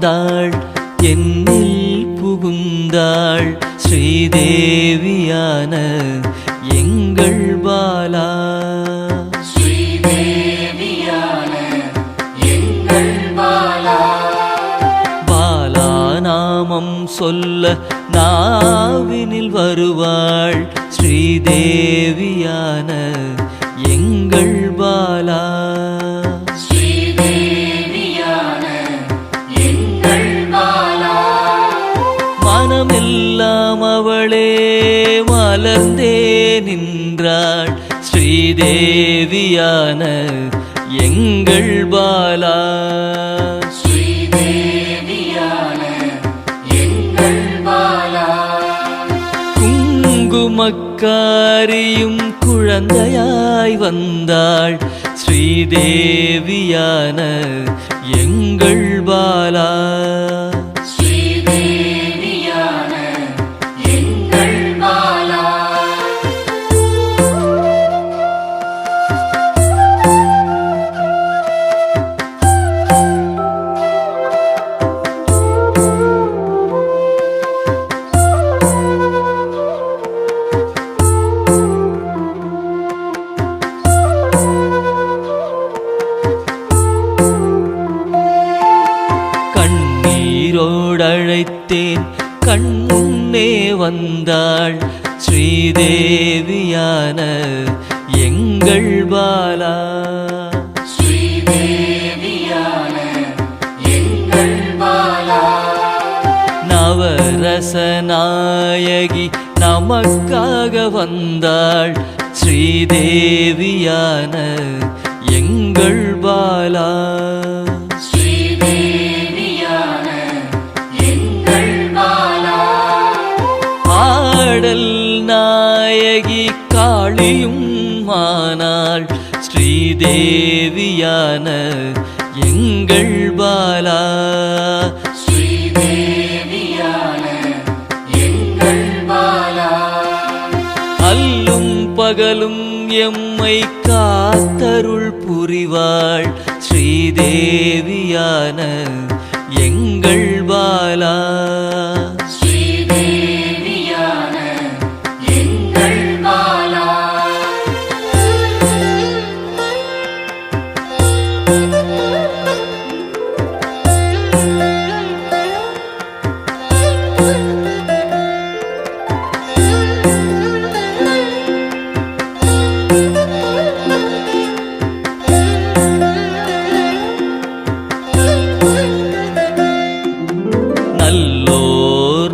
வந்தாள் என்னில் புகுந்தாள் ஸ்ரீதேவியான எங்கள் பாலா. ஸ்ரீதேவியான எங்கள் பாலா. பாலா நாமம் சொல்ல நாவினில் வருவாள் ஸ்ரீதேவியான எங்கள் பாலா. ஸ்ரீதேவியான எங்கள் பாலா. மனமெல்லாம் அவளே மலர்ந்தே நின்றாள் ஸ்ரீதேவியான எங்கள் பாலா. ஸ்ரீதேவியான எங்கள் பாலா. குங்குமக்காரியும் குழந்தையாய் வந்தாள் ஸ்ரீதேவியான எங்கள் பாலா. ஸ்ரீதேவியான எங்கள் பாலா. அழைத்தேன் கண்ணே வந்தாள் ஸ்ரீதேவியான எங்கள் பாலா. ஸ்ரீதேவியான எங்கள் பாலா. நவரச நாயகி நமக்காக வந்தாள் ஸ்ரீதேவியான எங்கள் பாலா. ஆடல் நாயகி காளியும் மானாள் ஸ்ரீதேவியான எங்கள் பாலா. ஸ்ரீதேவியான எங்கள் பாலா. அல்லும் பகலும் எம்மை காத்தருள் புரிவாள் ஸ்ரீதேவியான எங்கள் பாலா.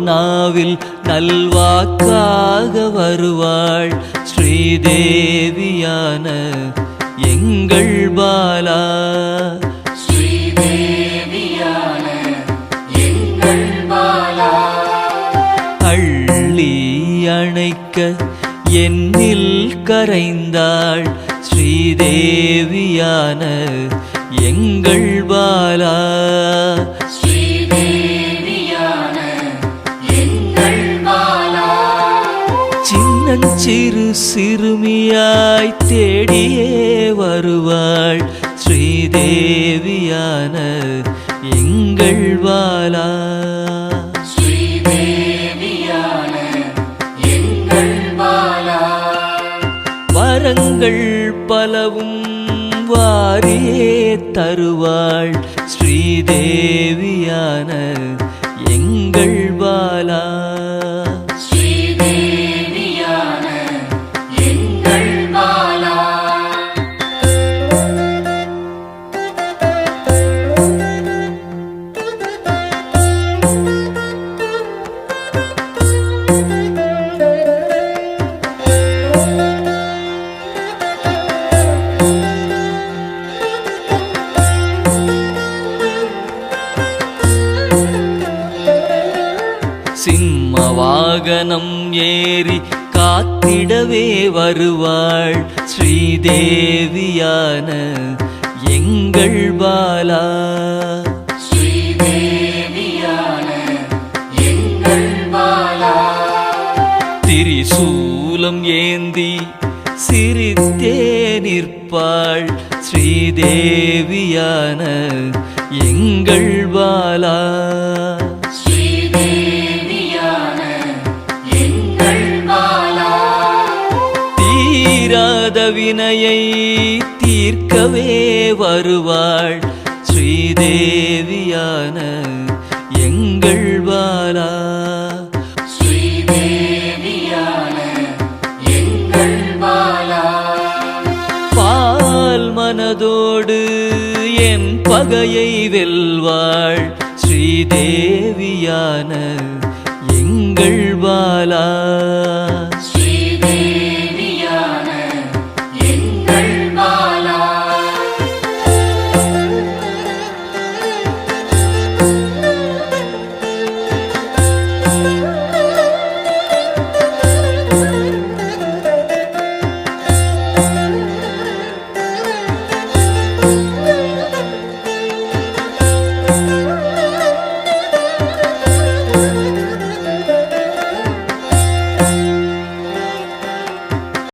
நாவில் நல்வாக்காக வருவாள் ஸ்ரீதேவியான எங்கள் பாலா. ஸ்ரீதேவியான எங்கள் பாலா. அள்ளி அணைக்க என்னில் கரைந்தாள் ஸ்ரீதேவியான எங்கள் பாலா. சிறு சிறுமியாய் தேடியே வருவாள் ஸ்ரீதேவியான எங்கள் பாலா. ஸ்ரீதேவியான எங்கள் பாலா. வரங்கள் பலவும் வாரியே தருவாள் ஸ்ரீதேவியான எங்கள் பாலா. சிம்ம வாகனம் ஏறி காத்திடவே வருவாள் ஸ்ரீதேவியான எங்கள் பாலா. ஸ்ரீதேவியான எங்கள் பாலா. திரிசூலம் ஏந்தி சிரித்தே நிற்பாள் ஸ்ரீதேவியான எங்கள் பாலா ஸ்ரீதேவியான எங்கள் பாலா தீராத வினையை தீர்க்கவே வருவாள் ஸ்ரீதேவியான எங்கள் பாலா ஸ்ரீதேவியான எங்கள் பாலா பால் மனதோடு என் பகையை வெல்வாள் ஸ்ரீதேவியான எங்கள் பாலா